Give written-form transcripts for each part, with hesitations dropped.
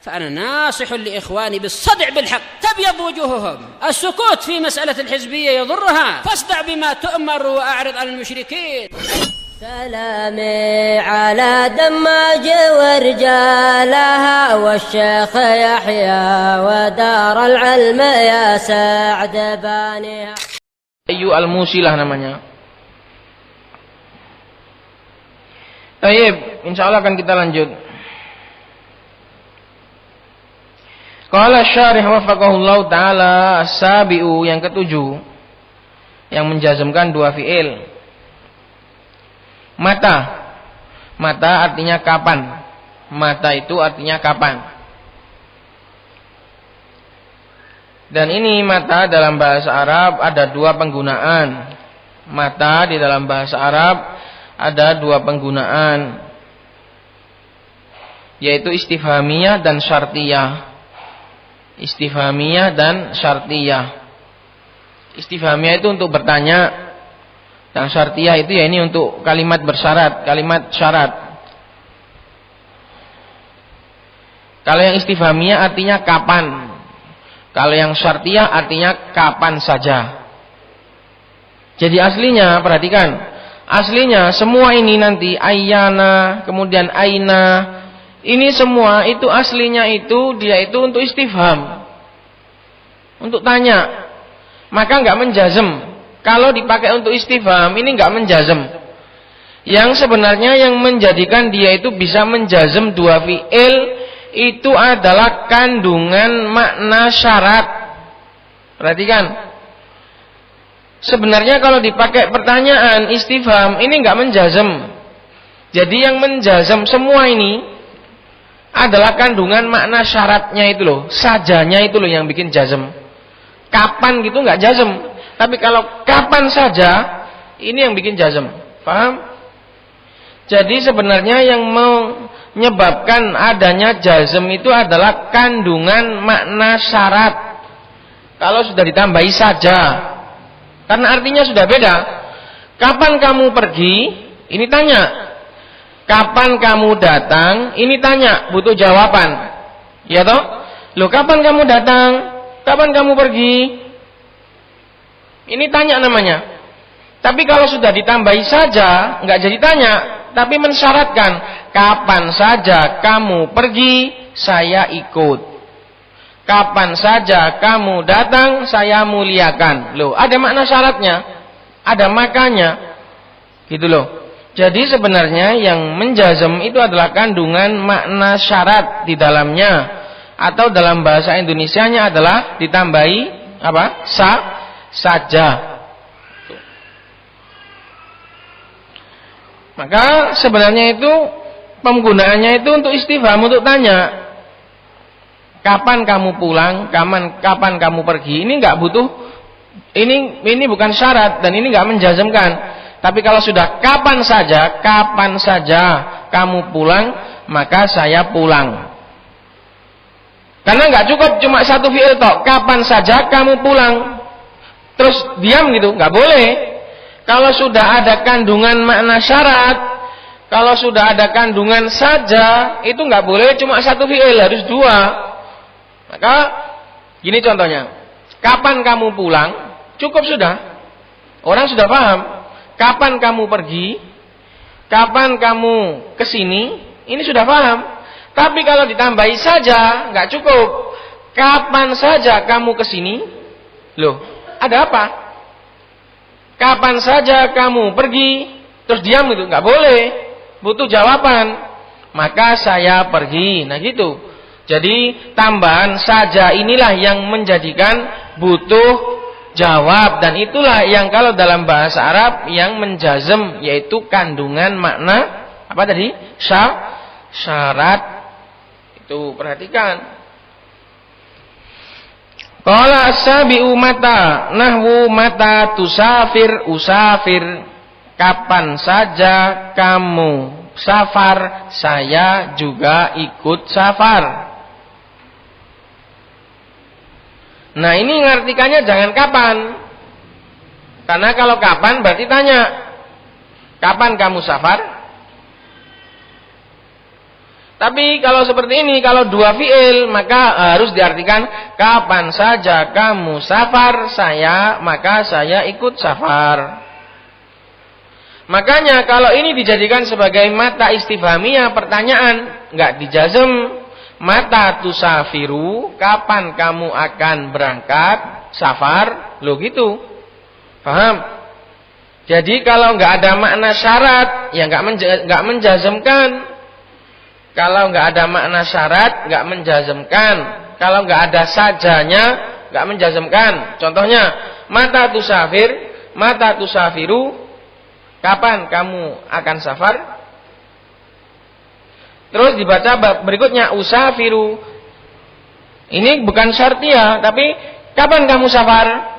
فأنا ناصح لإخواني بالصدع بالحق تبيض وجوههم. السكوت في مسألة الحزبية يضرها، فاصدع بما تؤمر وأعرض عن المشركين. سلامي على دماج ورجالها والشيخ يحيى ودار العلم يا سعد بانيها. Ayu al-Musilah namanya. Baik, insyaallah akan kita lanjut. Qala syarih wafaqahullahu taala as-sabi'u, yang ketujuh yang menjazmkan dua fiil. Mata. Mata artinya kapan. Mata itu artinya kapan. Dan ini mata dalam bahasa Arab ada dua penggunaan. Mata di dalam bahasa Arab ada dua penggunaan, yaitu istifhamiyah dan syartiyah. Istifhamiyah dan syartiyah. Istifhamiyah itu untuk bertanya, dan syartiyah itu ya ini untuk kalimat bersyarat, kalimat syarat. Kalau yang istifhamiyah artinya kapan. Kalau yang syartiyah artinya kapan saja. Jadi aslinya, perhatikan, aslinya semua ini nanti ayyana, kemudian aina, ini semua itu aslinya itu dia itu untuk istifham, untuk tanya. Maka enggak menjazm. Kalau dipakai untuk istifham ini enggak menjazm. Yang sebenarnya yang menjadikan dia itu bisa menjazm dua fi'il itu adalah kandungan makna syarat. Perhatikan. Sebenarnya kalau dipakai pertanyaan istifham ini enggak menjazm. Jadi yang menjazm semua ini adalah kandungan makna syaratnya itu loh, sajanya itu loh yang bikin jazm. Kapan gitu enggak jazm. Tapi kalau kapan saja ini yang bikin jazm. Paham? Jadi sebenarnya yang menyebabkan adanya jazm itu adalah kandungan makna syarat. Kalau sudah ditambahi saja, karena artinya sudah beda. Kapan kamu pergi? Ini tanya. Kapan kamu datang? Ini tanya, butuh jawaban. Ya toh? Loh, kapan kamu datang? Kapan kamu pergi? Ini tanya namanya. Tapi kalau sudah ditambahi saja, enggak jadi tanya, tapi mensyaratkan. Kapan saja kamu pergi, saya ikut. Kapan saja kamu datang, saya muliakan. Loh, ada makna syaratnya, ada makanya. Gitu loh. Jadi sebenarnya yang menjazm itu adalah kandungan makna syarat di dalamnya, atau dalam bahasa Indonesianya adalah ditambahi apa? Saja. Maka sebenarnya itu penggunaannya itu untuk istifham, untuk tanya. Kapan kamu pulang? Kapan kamu pergi? Ini enggak butuh. Ini bukan syarat dan ini enggak menjazmkan. Tapi kalau sudah kapan saja kamu pulang, maka saya pulang. Karena enggak cukup cuma satu fi'il toh. Kapan saja kamu pulang, terus diam gitu, enggak boleh. Kalau sudah ada kandungan makna syarat, kalau sudah ada kandungan saja, itu enggak boleh cuma satu fi'il, harus dua. Maka gini contohnya. Kapan kamu pulang? Cukup sudah. Orang sudah paham. Kapan kamu pergi? Kapan kamu kesini? Ini sudah paham. Tapi kalau ditambahi saja, nggak cukup. Kapan saja kamu kesini? Loh, ada apa? Kapan saja kamu pergi? Terus diam gitu, nggak boleh. Butuh jawaban. Maka saya pergi. Nah gitu. Jadi tambahan saja inilah yang menjadikan butuh jawab, dan itulah yang kalau dalam bahasa Arab yang menjazm, yaitu kandungan makna apa tadi? Syarat. Itu perhatikan. Qala as-sabi'u mata, nahwu mata tusafir usafir. Kapan saja kamu safar, saya juga ikut safar. Nah ini ngartikannya jangan kapan. Karena kalau kapan berarti tanya. Kapan kamu safar? Tapi kalau seperti ini, kalau dua fiil, maka harus diartikan kapan saja kamu safar maka saya ikut safar. Makanya kalau ini dijadikan sebagai mata istifhamiyah, pertanyaan, enggak dijazm. Mata tusafiru, kapan kamu akan berangkat safar? Loh gitu. Paham? Jadi kalau enggak ada makna syarat, ya enggak menjazmkan. Kalau enggak ada makna syarat, enggak menjazmkan. Kalau enggak ada sajanya, enggak menjazmkan. Contohnya, mata tusafiru, kapan kamu akan safar? Terus dibaca berikutnya, usafiru. Ini bukan syartiyah, tapi kapan kamu safar?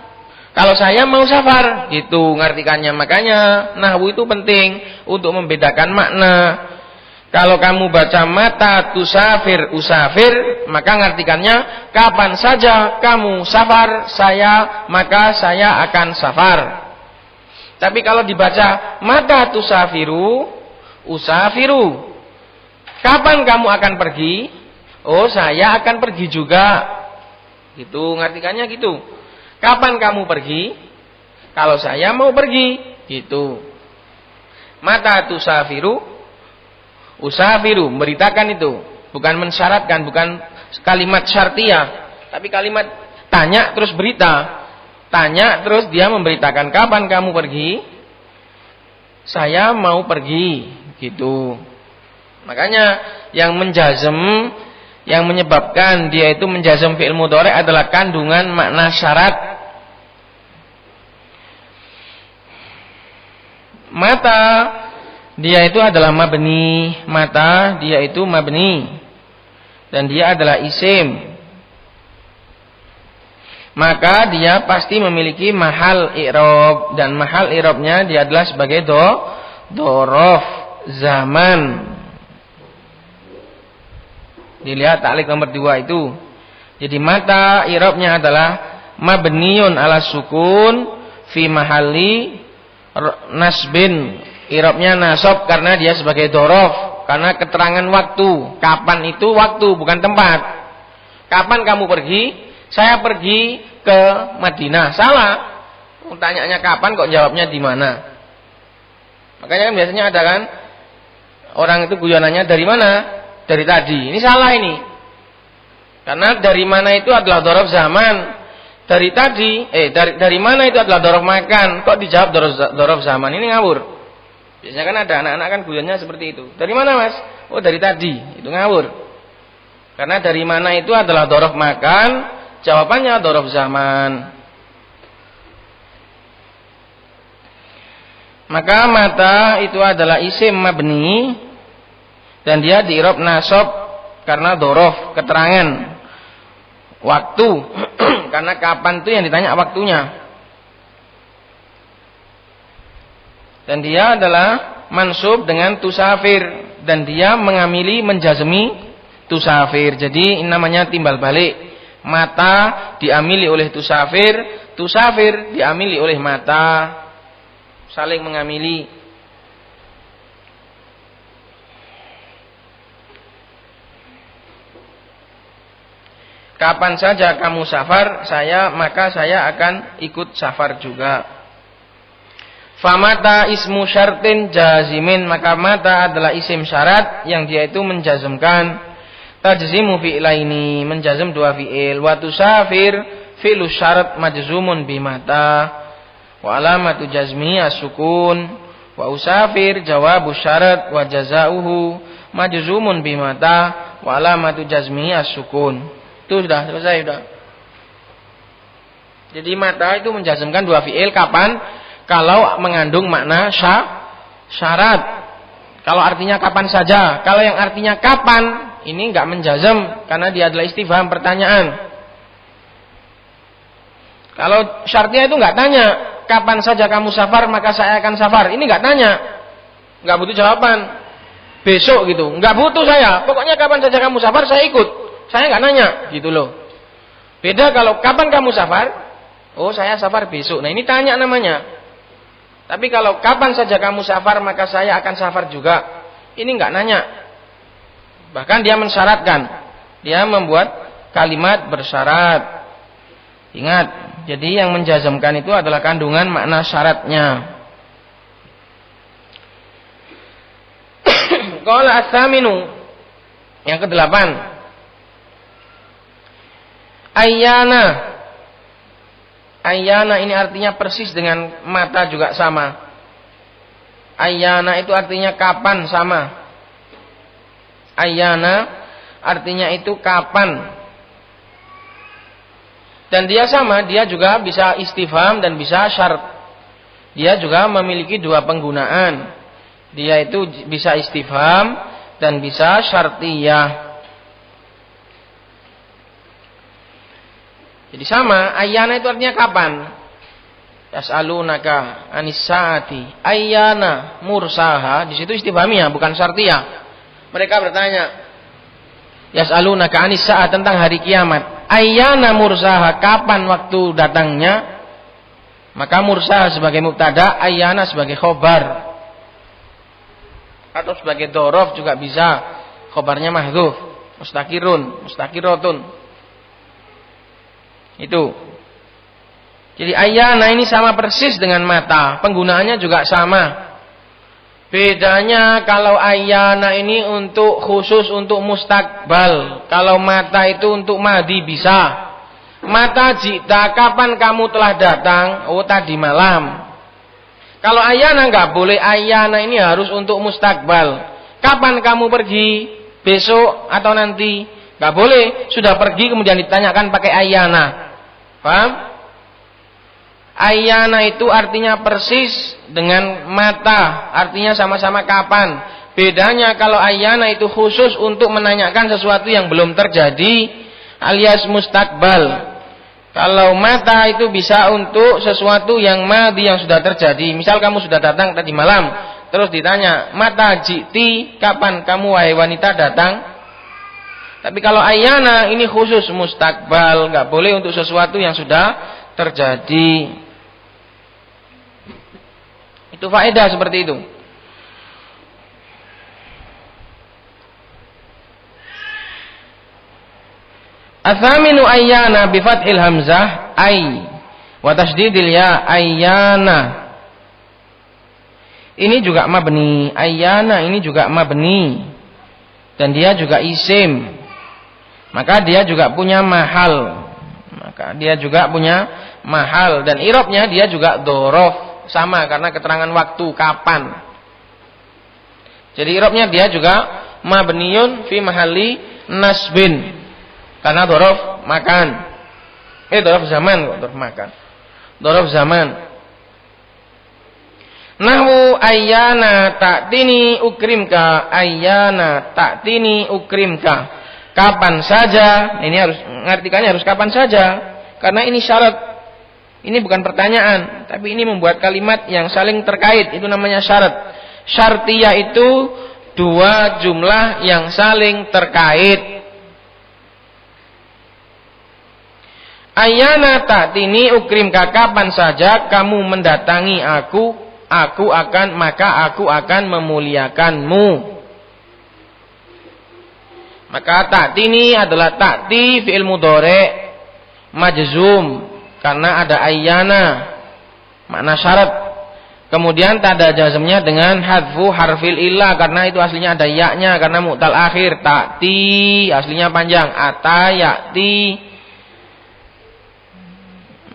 Kalau saya mau safar, gitu ngartikannya. Makanya nahwu itu penting untuk membedakan makna. Kalau kamu baca mata tusafir usafir, maka ngartikannya kapan saja kamu safar maka saya akan safar. Tapi kalau dibaca mata tusafiru usafiru, kapan kamu akan pergi? Oh, saya akan pergi juga. Gitu ngartikannya gitu. Kapan kamu pergi? Kalau saya mau pergi, gitu. Mata tusafiru usafiru, memberitakan itu, bukan mensyaratkan, bukan kalimat syartiyah, tapi kalimat tanya terus berita. Tanya terus dia memberitakan kapan kamu pergi? Saya mau pergi, gitu. Makanya yang menjazm, yang menyebabkan dia itu menjazm fi'il mudhari' adalah kandungan makna syarat. Mata dia itu adalah mabni, mata dia itu mabni, dan dia adalah isim. Maka dia pasti memiliki mahal i'rab, dan mahal i'rabnya dia adalah sebagai dhorof zaman. Dilihat ta'liq nomor 2 itu. Jadi mata i'rabnya adalah mabniun ala sukun fi mahalli nasbin. I'rabnya nasab karena dia sebagai dhorof, karena keterangan waktu. Kapan itu waktu, bukan tempat. Kapan kamu pergi? Saya pergi ke Madinah. Salah. Tanyanya kapan kok jawabnya di mana? Makanya kan biasanya ada kan orang itu guyonannya dari mana? Dari tadi. Ini salah ini. Karena dari mana itu adalah dhorof zaman. Dari tadi, dari mana itu adalah dhorof makan. Kok dijawab dhorof zaman? Ini ngawur. Biasanya kan ada anak-anak kan guyonnya seperti itu. Dari mana mas? Oh dari tadi. Itu ngawur. Karena dari mana itu adalah dhorof makan, jawabannya dhorof zaman. Maka mata itu adalah isim mabni, dan dia di-i'rab nasab karena dhorof, keterangan waktu. Karena kapan itu yang ditanya waktunya. Dan dia adalah mansub dengan tusafir, dan dia mengamili menjazmi tusafir. Jadi ini namanya timbal balik. Mata diamili oleh tusafir, tusafir diamili oleh mata. Saling mengamili. Kapan saja kamu safar, maka saya akan ikut safar juga. Famata ismu syartin jazimin, maka mata adalah isim syarat yang dia itu menjazmkan. Tajzimu fi'laini, menjazm dua fi'il. Wa tusafir fi'lu syarat majzumun bimata, wa alamatu jazmi as-sukun. Wa usafir jawabu syarat wa jazauhu majzumun bimata, wa alamatu jazmi as-sukun. Itu sudah selesai sudah. Jadi mata itu menjazmkan dua fi'il kapan? Kalau mengandung makna syarat. Kalau artinya kapan saja. Kalau yang artinya kapan, ini enggak menjazm karena dia adalah istifham, pertanyaan. Kalau syaratnya itu enggak tanya, kapan saja kamu safar maka saya akan safar. Ini enggak tanya. Enggak butuh jawaban. Besok gitu. Enggak butuh saya. Pokoknya kapan saja kamu safar saya ikut. Saya enggak nanya, gitu loh. Beda kalau kapan kamu safar? Oh, saya safar besok. Nah, ini tanya namanya. Tapi kalau kapan saja kamu safar maka saya akan safar juga. Ini enggak nanya. Bahkan dia mensyaratkan. Dia membuat kalimat bersyarat. Ingat, jadi yang menjazmkan itu adalah kandungan makna syaratnya. Qala as-saminu, yang ke-8. Ayyana. Ayyana ini artinya persis dengan mata juga sama. Ayyana itu artinya kapan, sama. Ayyana artinya itu kapan. Dan dia sama, dia juga bisa istifham dan bisa syarat. Dia juga memiliki dua penggunaan. Dia itu bisa istifham dan bisa syartiyah. Jadi sama, ayyana itu artinya kapan. Yas'alunaka anis saati ayyana mursaha. Di situ istifhamiyah, bukan syartiyah. Mereka bertanya, yas'alunaka anis saat, tentang hari kiamat. Ayyana mursaha, kapan waktu datangnya? Maka mursaha sebagai mubtada, ayyana sebagai khobar. Atau sebagai dhorof juga bisa. Khobarnya mahdzuf, mustakirun, mustakirotun. Itu. Jadi ayyana ini sama persis dengan mata. Penggunaannya juga sama. Bedanya kalau ayyana ini untuk khusus untuk mustakbal. Kalau mata itu untuk madi bisa. Mata jita, kapan kamu telah datang? Oh, tadi malam. Kalau ayyana enggak boleh. Ayyana ini harus untuk mustakbal. Kapan kamu pergi? Besok atau nanti? Enggak boleh. Sudah pergi kemudian ditanyakan pakai ayyana. Paham? Ayyana itu artinya persis dengan mata, artinya sama-sama kapan. Bedanya kalau ayyana itu khusus untuk menanyakan sesuatu yang belum terjadi alias mustakbal. Kalau mata itu bisa untuk sesuatu yang madhi yang sudah terjadi. Misal kamu sudah datang tadi malam, terus ditanya, "Mata jiti, kapan kamu wahai wanita datang?" Tapi kalau ayyana ini khusus mustakbal, enggak boleh untuk sesuatu yang sudah terjadi. Itu faedah seperti itu. Athaminu ayyana bi fathil hamzah ay wa tasydidil ya ayyana. Ini juga mabni, ayyana ini juga mabni. Dan dia juga isim. Maka dia juga punya mahal. Dan i'rabnya dia juga dhorof. Sama karena keterangan waktu kapan. Jadi i'rabnya dia juga mabniyun fi mahalli nasbin. Karena dhorof makan. Dhorof zaman kok, dhorof makan. Dhorof zaman. Nahwu ayyana ta'tini ukrimka, ayyana ta'tini ukrimka. Kapan saja, ini harus mengartikannya harus kapan saja. Karena ini syarat. Ini bukan pertanyaan, tapi ini membuat kalimat yang saling terkait, itu namanya syarat. Syartiyah itu dua jumlah yang saling terkait. Ayyana ta'tini ukrimka, kapan saja kamu mendatangi aku aku akan memuliakanmu. Maka ta'tini adalah ta'ti fi'il mudhari' majzum. Karena ada ayyana, makna syarat. Kemudian tanda jazmnya dengan hadfu harfil illah, karena itu aslinya ada ya-nya, karena mu'tal akhir. Ta'ti aslinya panjang, ata ya'ti.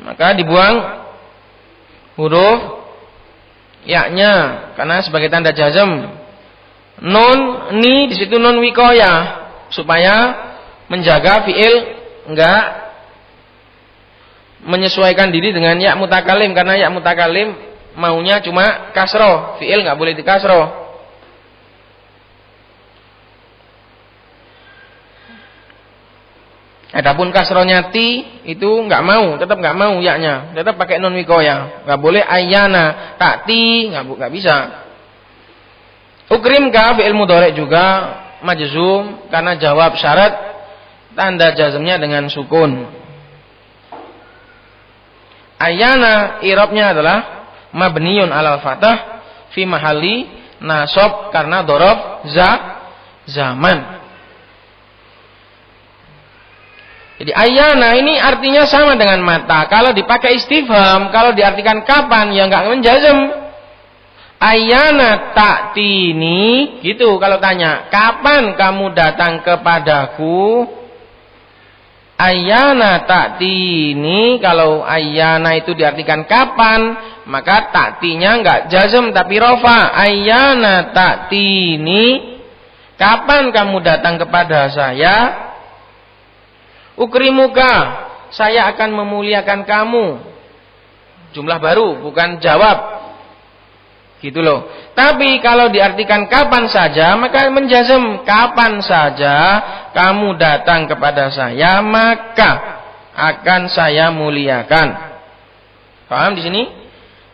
Maka dibuang huruf ya-nya, karena sebagai tanda jazm. Nun ni di situ nun wikoyah, supaya menjaga fi'il enggak menyesuaikan diri dengan ya mutakalim, karena ya mutakalim maunya cuma kasroh, fi'il nggak boleh dikasroh. Adapun kasrohnya ti itu nggak mau, tetap nggak mau ya-nya, tetap pakai nun wikoya, nggak boleh ayyana ta'ti, nggak bisa. Ukrimka fi'il mudhari juga majzum karena jawab syarat, tanda jazmnya dengan sukun. Ayyana i'rabnya adalah mabniyun alal fathah fi mahalli nasab karena dhorof zaman. Jadi ayyana ini artinya sama dengan mata. Kalau dipakai istifham, kalau diartikan kapan, ya enggak menjazm. Ayyana ta'tini, gitu kalau tanya, kapan kamu datang kepadaku? Ayyana ta'tini, kalau ayyana itu diartikan kapan, maka ta'tinya enggak jazm tapi rofa. Ayyana ta'tini, kapan kamu datang kepada saya? Ukrimuka, saya akan memuliakan kamu. Jumlah baru, bukan jawab. Gitu loh. Tapi kalau diartikan kapan saja, maka menjazm kapan saja kamu datang kepada saya, maka akan saya muliakan. Paham di sini?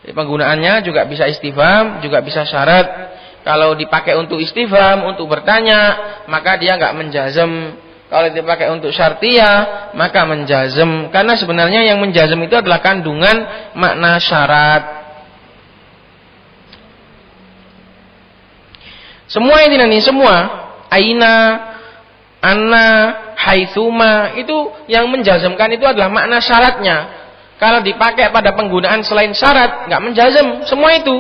Penggunaannya juga bisa istifham, juga bisa syarat. Kalau dipakai untuk istifham, untuk bertanya, maka dia enggak menjazm. Kalau dipakai untuk syartiyah, maka menjazm. Karena sebenarnya yang menjazm itu adalah kandungan makna syarat. Semua ini semua, aina, anna, haitsuma, itu yang menjazmkan itu adalah makna syaratnya. Kalau dipakai pada penggunaan selain syarat, enggak menjazm semua itu.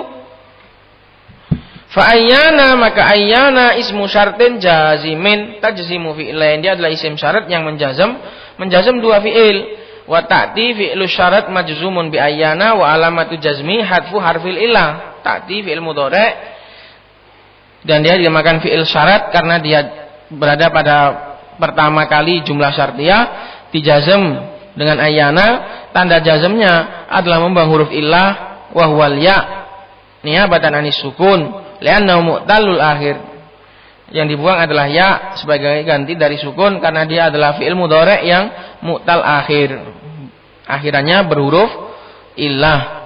Fa ayyana, maka ayyana ismu syartin jazimin tajzimu fi'lain. Dia adalah isim syarat yang menjazm dua fi'il. Wa ta'ti fi'lu syarat majzumun bi ayyana wa alamatu jazmi hadfu harfil illah. Ta'ti fi'il mudhari' dan dia dinamakan fi'il syarat karena dia berada pada pertama kali jumlah syartiyah, dijazm dengan ayyana. Tanda jazmnya adalah membuang huruf illah wa huwal ya niyabatan anis sukun. Li'annahu mu'tallul akhir. Yang dibuang adalah ya sebagai ganti dari sukun karena dia adalah fi'il mudhari' yang mu'tal akhir. Akhirannya berhuruf illah.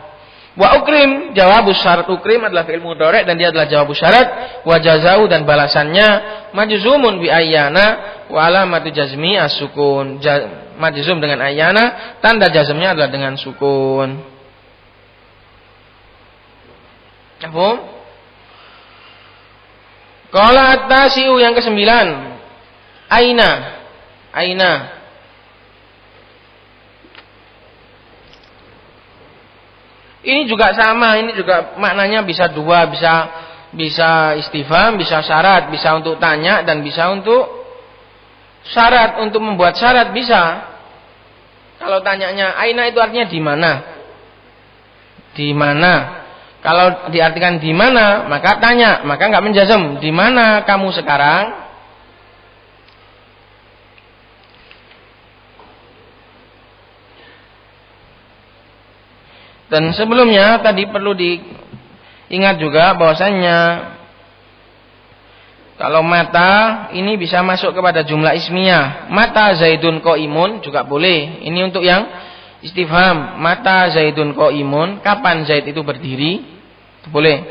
Wa ukrim, jawabus syarat. Ukrim adalah fi'il mudhari' dan dia adalah jawabus syarat. Wa jazau, dan balasannya majzumun bi ayyana wa alamatu jazmi as-sukun. Majzum dengan ayyana, tanda jazmnya adalah dengan sukun. Paham? Qala at-tasi'u, yang ke-9. Aina. Ini juga sama, ini juga maknanya bisa dua, bisa istifham, bisa syarat, bisa untuk tanya dan bisa untuk syarat, untuk membuat syarat bisa. Kalau tanyanya aina itu artinya di mana? Di mana? Kalau diartikan di mana, maka tanya, maka enggak menjazm. Di mana kamu sekarang? Dan sebelumnya tadi perlu diingat juga bahwasannya kalau mata ini bisa masuk kepada jumlah ismiyah. Mata Zaidun qaimun juga boleh. Ini untuk yang istifham. Mata Zaidun qaimun, kapan Zaid itu berdiri? Boleh.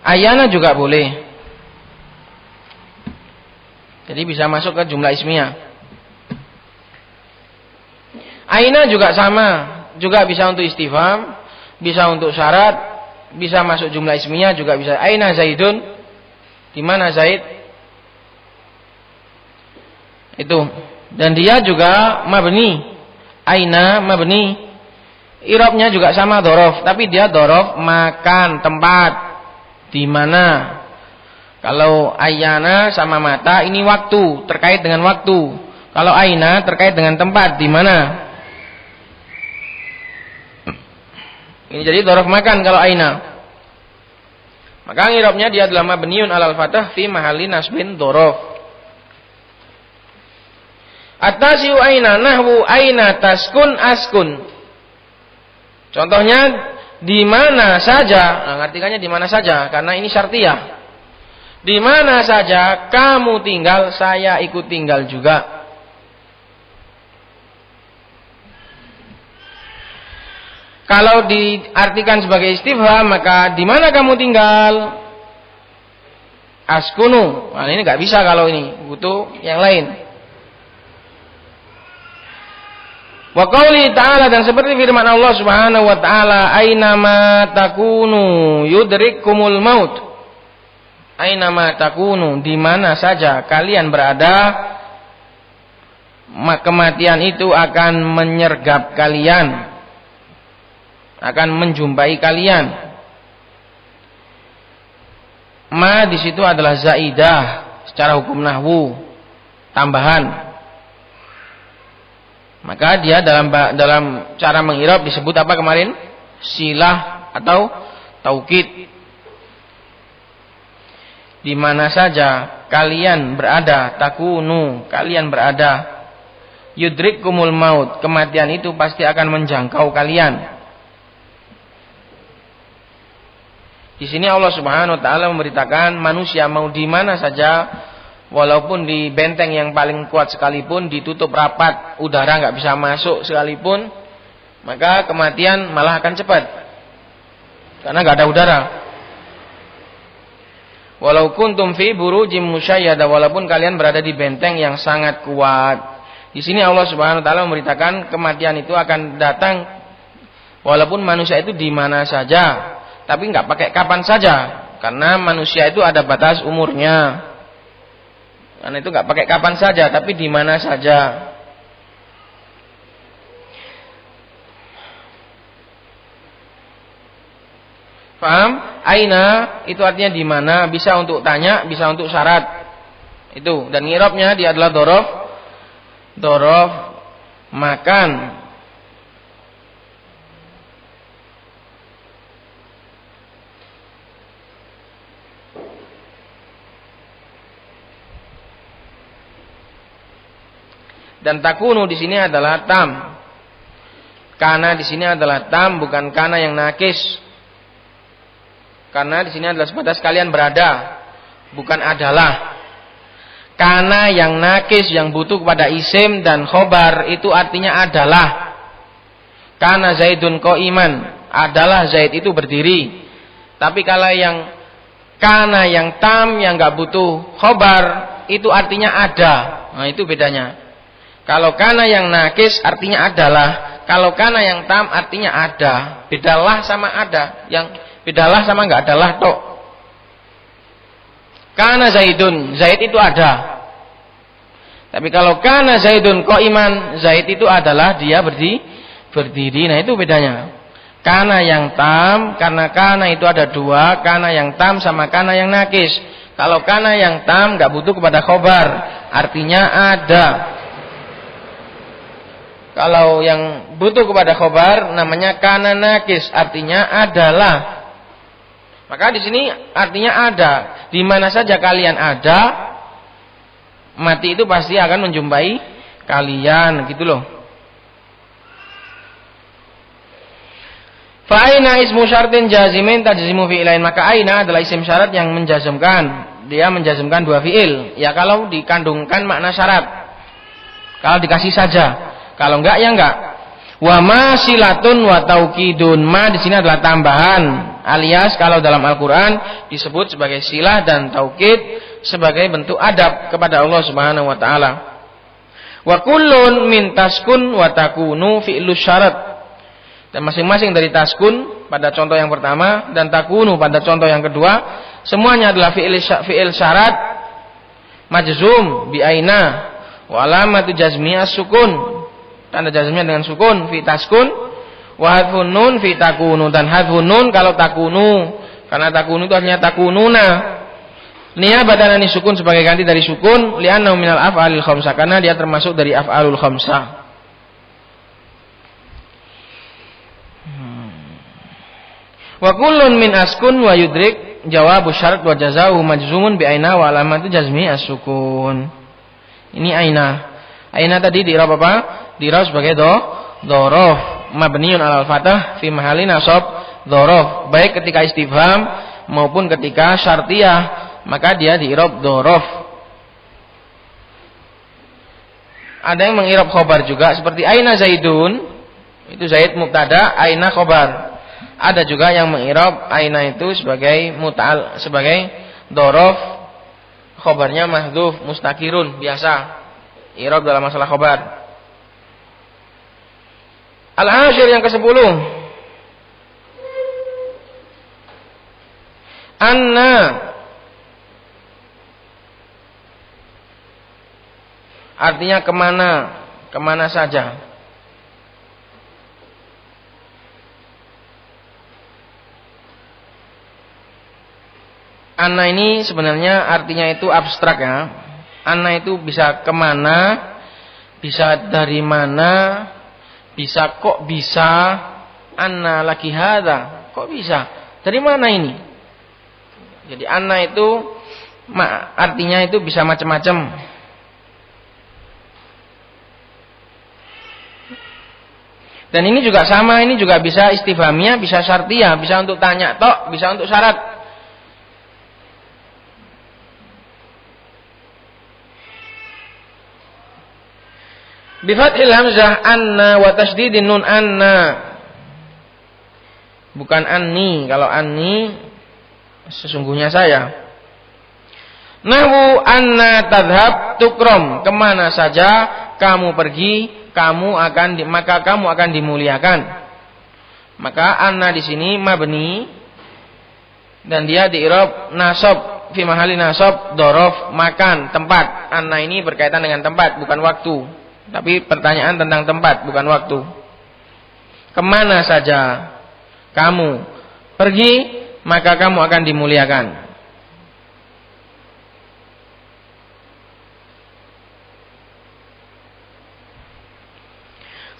Ayyana juga boleh. Jadi bisa masuk ke jumlah ismiyah. Aina juga sama, juga bisa untuk istifham, bisa untuk syarat, bisa masuk jumlah ismiyah, juga bisa. Aina Zaidun, di mana Zaid? Itu. Dan dia juga mabni. Aina mabni. I'rabnya juga sama dhorof, tapi dia dhorof makan, tempat. Di mana? Kalau ayyana sama mata ini waktu, terkait dengan waktu. Kalau aina terkait dengan tempat, di mana? Ini jadi dhorof makan kalau aina. Maka i'rabnya dia adalah mabniun alal fathah fi mahalli nasbin dhorof. At-tasi'u aina nahwu aina taskun askun. Contohnya di mana saja. Nah, artikannya di mana saja karena ini syartiyah. Di mana saja kamu tinggal, saya ikut tinggal juga. Kalau diartikan sebagai istifham, maka di mana kamu tinggal? Askunu. Nah, ini nggak bisa kalau ini, butuh yang lain. Wa qauli ta'ala, dan seperti firman Allah Subhanahu wa taala, "Ainama takunu yudrikkumul maut." Ainama takunu, di mana saja kalian berada, kematian itu akan menyergap kalian, akan menjumpai kalian. Ma di situ adalah zaidah secara hukum nahwu, tambahan. Maka dia dalam cara mengirab disebut apa kemarin? Silah atau taukid. Di mana saja kalian berada, takunu, kalian berada, yudrikkumul maut, kematian itu pasti akan menjangkau kalian. Di sini Allah Subhanahu wa taala memberitakan manusia mau di mana saja, walaupun di benteng yang paling kuat sekalipun, ditutup rapat, udara nggak bisa masuk sekalipun, maka kematian malah akan cepat, karena nggak ada udara. Walau kuntum fi burujim musyayyada, walaupun kalian berada di benteng yang sangat kuat. Di sini Allah Subhanahu wa taala memberitakan kematian itu akan datang walaupun manusia itu di mana saja, tapi nggak pakai kapan saja, karena manusia itu ada batas umurnya. Karena itu nggak pakai kapan saja, tapi di mana saja. Paham? Aina itu artinya di mana, bisa untuk tanya, bisa untuk syarat. Itu, dan ngirabnya dia adalah dorof makan. Dan takunu di sini adalah tam. Kana di sini adalah tam, bukan kana yang nakis. Karena di sini adalah sebatas kalian berada, bukan adalah. Kana yang nakis, yang butuh kepada isim dan khobar, itu artinya adalah. Kana Zaidun qa'iman, adalah Zaid itu berdiri. Tapi kalau yang kana yang tam, yang nggak butuh khobar, itu artinya ada. Nah itu bedanya. Kalau kana yang nakis artinya adalah, kalau kana yang tam artinya ada. Bedalah sama ada, yang bedalah sama enggak adalah tok. Kana Zaidun, Zaid itu ada. Tapi kalau kana Zaidun qa'iman, Zaid itu adalah dia berdiri. Nah itu bedanya. Kana yang tam, karena kana itu ada dua, kana yang tam sama kana yang nakis. Kalau kana yang tam enggak butuh kepada khobar, artinya ada. Kalau yang butuh kepada khobar namanya kana nakis, artinya adalah. Maka di sini artinya ada. Di mana saja kalian ada, mati itu pasti akan menjumpai kalian, gitu loh. Fa aina ismu syartin jazimin tajzimu fi'lain, maka aina adalah isim syarat yang menjazmkan. Dia menjazmkan dua fi'il. Ya kalau dikandungkan makna syarat. Kalau dikasih saja. Kalau enggak ya enggak. Wa ma silatun wa taukidun. Ma di sini adalah tambahan, alias kalau dalam Al-Qur'an disebut sebagai silah dan taukid sebagai bentuk adab kepada Allah Subhanahu wa taala. Wa kullun min taskun wa takunu fi'lu syarat. Dan masing-masing dari taskun pada contoh yang pertama dan takunu pada contoh yang kedua, semuanya adalah fi'il syarat majzum bi aina wa alamatu jazmi as-sukun. Tanda jazmnya dengan sukun fi taskun, wa hadfun nun fi takunu, dan hadfun nun kalau takunu, karena takunu itu artinya takununa. Niyabatan ani sukun sebagai ganti dari sukun, li'annahu minal af'alil khamsah, karena dia termasuk dari af'alul khamsah. Wa kullun min askun wa yudrik jawabu syarat wa jazahu majzumun bi aina wa alamatu jazmi as-sukun. Ini aina. Aina tadi di'rab apa? Di'rab sebagai dhorof mabniun alal fathah fi mahalli nasab dhorof, baik ketika istifham maupun ketika syartiyah, maka dia di'rab dhorof. Ada yang meng'irab khobar juga seperti aina Zaidun, itu Zaid mubtada, aina khobar. Ada juga yang meng'irab aina itu sebagai muta'al, sebagai dhorof, khobarnya mahdhuf mustakirun, biasa i'rab dalam masalah khobar. Al-ashir yang ke-10. Anna artinya kemana saja. Anna ini sebenarnya artinya itu abstrak ya. Anna itu bisa kemana, bisa dari mana, bisa kok bisa. Anna laki hada, kok bisa? Dari mana ini? Jadi anna itu artinya itu bisa macam-macam. Dan ini juga sama, ini juga bisa istifhamiyah, bisa syartiyah, bisa untuk tanya tok, bisa untuk syarat. Bifathil hamzah anna wa tasdidin nun anna. Bukan anni, kalau anni sesungguhnya saya. Nahwu anna tadhhab tukram, kemana saja kamu pergi, maka kamu akan dimuliakan. Maka anna di sini mabni dan dia di i'rab nasab fi mahali nasab dhorof makan tempat. Anna ini berkaitan dengan tempat bukan waktu. Tapi pertanyaan tentang tempat bukan waktu. Kemana saja kamu pergi, maka kamu akan dimuliakan.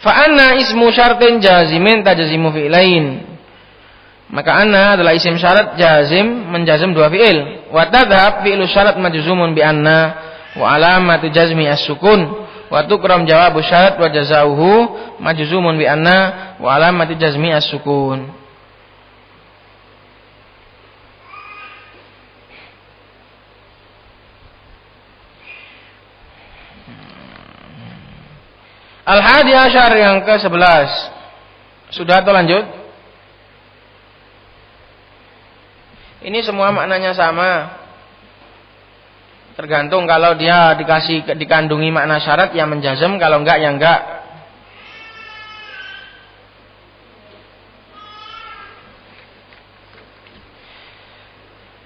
Fa'anna ismu syartin jazimin tajazimu fi'lain. Maka anna adalah isim syarat jazim menjazim dua fi'il. Wa tadhhab fi'lu syarat majzumun bi anna wa alamatu jazmi as-sukun. Wa tukram jawabu syarat wa jazauhu majzumun bi anna wa alamatu jazmi as-sukun. Al-hadi asyar yang ke-11. Sudah atau lanjut? Ini semua maknanya sama. Tergantung kalau dia dikandungi makna syarat yang menjazm, kalau enggak ya enggak.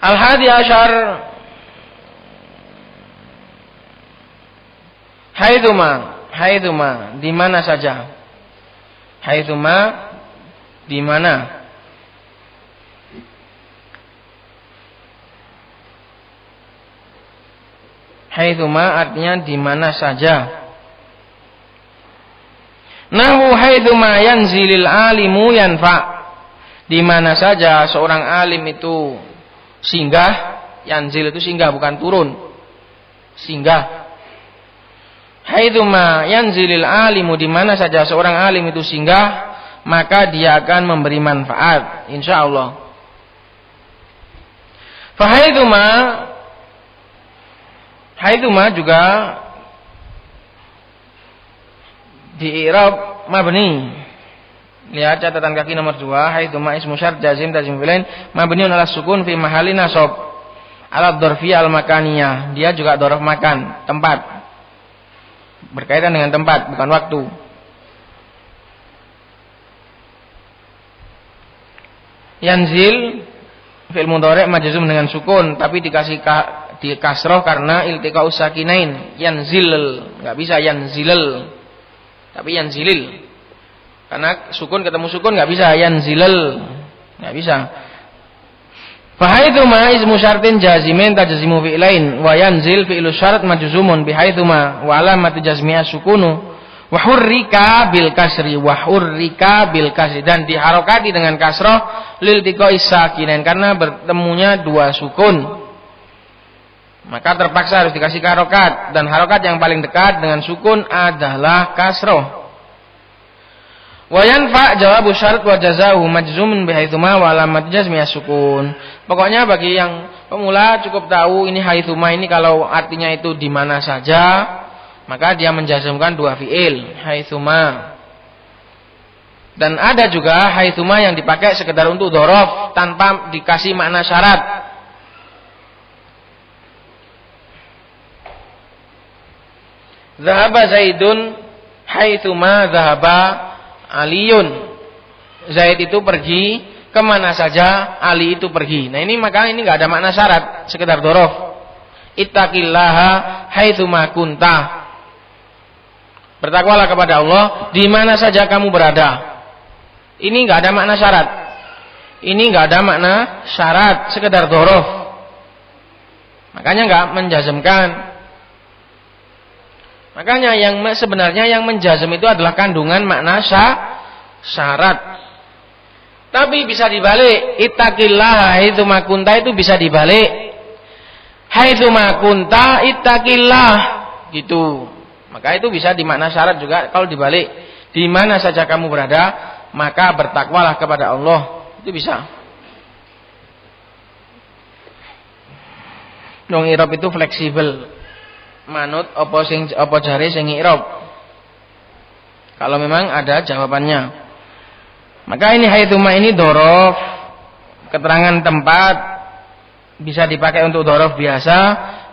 Al-hadi asyar haitsuma di mana saja. Haitsuma di mana? Haitsuma artinya di mana saja. Nahu haitsuma yanzilil alimu yanfa. Di mana saja seorang alim itu singgah, yanzil itu singgah bukan turun. Singgah. Haitsuma yanzilil alimu, di mana saja seorang alim itu singgah, maka dia akan memberi manfaat insyaallah. Fa haitsuma juga di i'rab mabni. Lihat catatan kaki nomor 2, haitsuma ismu syart jazim tazim fi'lain mabniun ala sukun fi mahalli nasab ala dzarfiyah al makaniyah. Dia juga dzaraf makan, tempat. Berkaitan dengan tempat bukan waktu. Yanzil fi'il mudhari' majzum dengan sukun tapi dikasih di kasroh karena iltiqa'us sakinain. Yanzil, enggak bisa yanzilal, tapi yanzilil. Karena sukun ketemu sukun enggak bisa yanzilal, enggak bisa. Fa haitsuma ismu syartin jazimin tajzimu fi'lain wa yanzil fi'lu syarat majzumun bi haitsuma wa alamatu jazmiha sukunu wa hurrika bil kasri dan diharokati dengan kasroh lil tiqa'is sakinain karena bertemunya dua sukun. Maka terpaksa harus dikasih harokat, dan harokat yang paling dekat dengan sukun adalah kasroh. Wa yanfa jawabu syarat wa jazahu majzumun bi haitsuma wa alamat jazmiha sukun. Pokoknya bagi yang pemula cukup tahu ini haitsuma ini kalau artinya itu di mana saja, maka dia menjazmkan dua fiil, haitsuma. Dan ada juga haitsuma yang dipakai sekedar untuk dzaraf tanpa dikasih makna syarat. Zahaba Zaidun haitsuma zahaba Aliyun. Zaid itu pergi kemana saja Ali itu pergi. Nah ini maka ini nggak ada makna syarat, sekedar dzaraf. Ittaqillaha haitsuma kunta. Bertakwalah kepada Allah di mana saja kamu berada. Ini nggak ada makna syarat. Ini nggak ada makna syarat, sekedar dzaraf. Makanya nggak menjazmkan. Makanya yang sebenarnya yang menjazm itu adalah kandungan makna syarat. Tapi bisa dibalik. Ittaqillah haitsuma kunta itu bisa dibalik. Haitsuma kunta ittaqillah gitu. Maka itu bisa dimakna syarat juga kalau dibalik. Di mana saja kamu berada, maka bertakwalah kepada Allah. Itu bisa. Dong i'rab itu fleksibel. Manut apa jare sing i'rab. Kalau memang ada jawabannya. Maka ini haitsuma ini dzaraf, keterangan tempat, bisa dipakai untuk dzaraf biasa,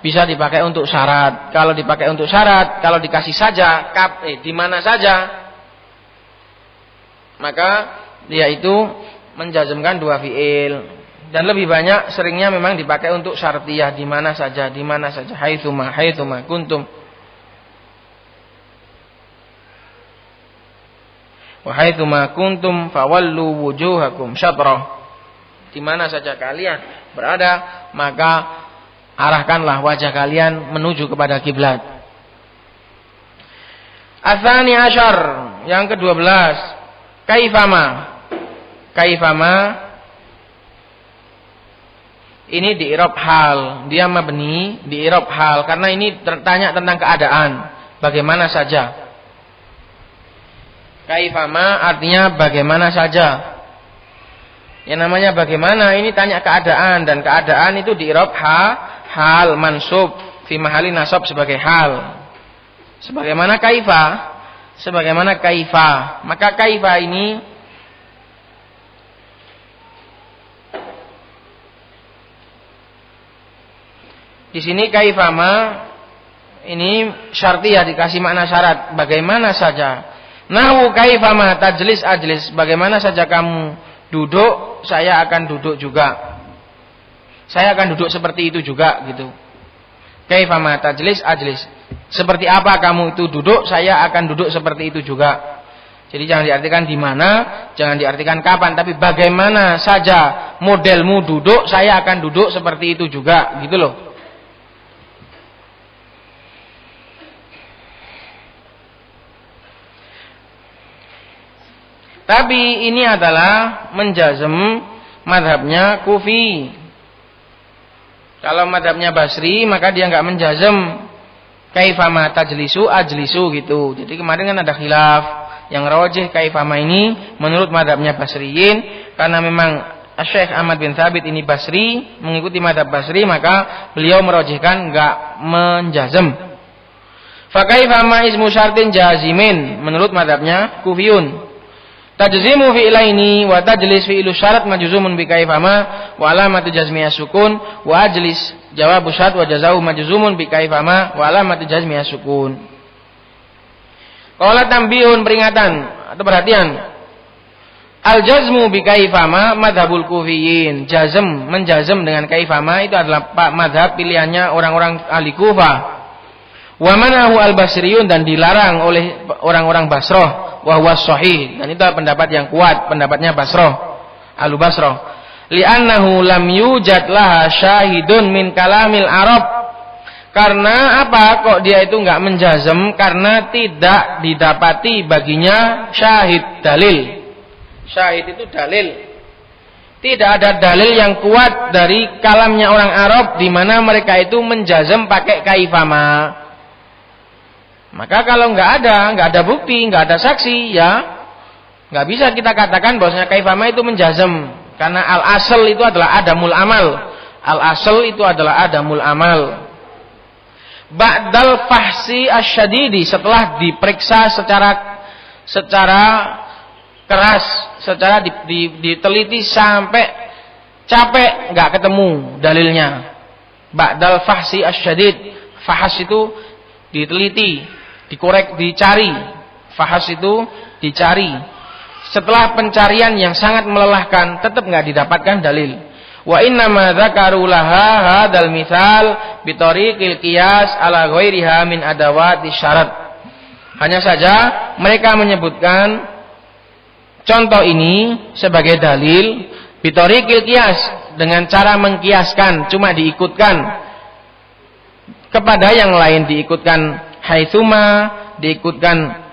bisa dipakai untuk syarat. Kalau dipakai untuk syarat, kalau dikasih saja di mana saja, maka dia itu menjazmkan dua fiil. Dan lebih banyak seringnya memang dipakai untuk syartiyah, di mana saja, haitsuma kuntum. Wa haitsuma kuntum fawallu wujuhakum syatrah. Di mana saja kalian berada, maka arahkanlah wajah kalian menuju kepada kiblat. Ats-tsani asyar, yang ke-12. Kaifama ini di i'rab hal, dia mabni di i'rab hal karena ini bertanya tentang keadaan, bagaimana saja. Kaifama artinya bagaimana saja. Yang namanya bagaimana ini tanya keadaan, dan keadaan itu di i'rab hal mansub fi mahali nasab sebagai hal. Sebagaimana kaifa. Maka kaifa ini di sini kaifama ini syartiyah, dikasih makna syarat, bagaimana saja. Nahu kaifama tajlis ajlis, bagaimana saja kamu duduk, saya akan duduk juga. Saya akan duduk seperti itu juga gitu. Kaifama tajlis ajlis. Seperti apa kamu itu duduk, saya akan duduk seperti itu juga. Jadi jangan diartikan di mana, jangan diartikan kapan, tapi bagaimana saja modelmu duduk, saya akan duduk seperti itu juga, gitu loh. Tapi ini adalah menjazm madhabnya Kufi. Kalau madhabnya Basri, maka dia nggak menjazm kaifama tajlisu ajlisu gitu. Jadi kemarin kan ada khilaf. Yang rajih kaifama ini menurut madhabnya Basriyin, karena memang Syekh Ahmad bin Thabit ini Basri, mengikuti madhab Basri, maka beliau merajihkan nggak menjazm. Fa kaifama ismu syartin jazimin menurut madhabnya Kufiyun. Tajzimu fi'laini wa tajlis fi'lu syarat majzumun bi kaifama wa alamatu jazmiyah sukun wa ajlis jawabu syarat wa jazau majzumun bi kaifama wa alamatu jazmiyah sukun. Qala tambihun, peringatan atau perhatian. Al jazmu bi kaifama madhabul kufiyin. Menjazm dengan kaifama itu adalah madhab pilihannya orang-orang ahli Kufah. Wa manahu al basriyun, dan dilarang oleh orang-orang Basrah. Wa huwa shahih, dan itu pendapat yang kuat, pendapatnya Basrah, Ahlu Basrah. Li'annahu lam yujad laha syahidun min kalamil Arab. Karena apa kok dia itu enggak menjazm? Karena tidak didapati baginya syahid, dalil. Syahid itu dalil. Tidak ada dalil yang kuat dari kalamnya orang Arab di mana mereka itu menjazm pakai kaifama. Maka kalau nggak ada bukti, nggak ada saksi, ya nggak bisa kita katakan bahwasanya kaifama itu menjazm, karena al asal itu adalah adamul amal. Al asal itu adalah adamul amal. Ba'dal fahsi asyadidi, setelah diperiksa secara keras, secara diteliti sampai capek nggak ketemu dalilnya. Ba'dal fahsi asyadid, fahas itu diteliti, dikorek, dicari. Fahas itu dicari. setelah pencarian yang sangat melelahkan tetap nggak didapatkan dalil. Wa inna ma dzakaru laha hadzal misal bi tariqil qiyas ala ghairiha min adawati syarat. Hanya saja mereka menyebutkan contoh ini sebagai dalil bi tariqil qiyas, dengan cara mengkiaskan, cuma diikutkan kepada yang lain, diikutkan haitsuma, diikutkan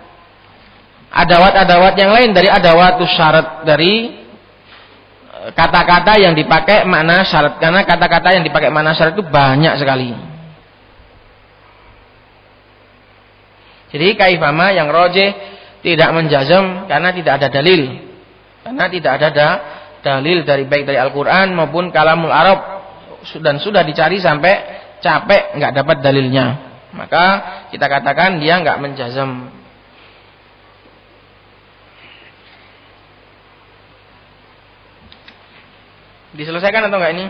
adawat-adawat yang lain dari adawatus syarat, dari kata-kata yang dipakai makna syarat, karena kata-kata yang dipakai makna syarat itu banyak sekali. Jadi kaifama yang rojih tidak menjazam karena tidak ada dalil, karena tidak ada dalil dari baik dari Al-Quran maupun kalamul Arab, dan sudah dicari sampai capek nggak dapat dalilnya, maka kita katakan dia nggak menjazam. Diselesaikan atau enggak ini?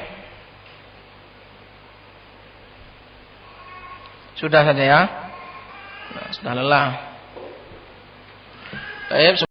Sudah saja ya. Nah, sudah lelah. Baik.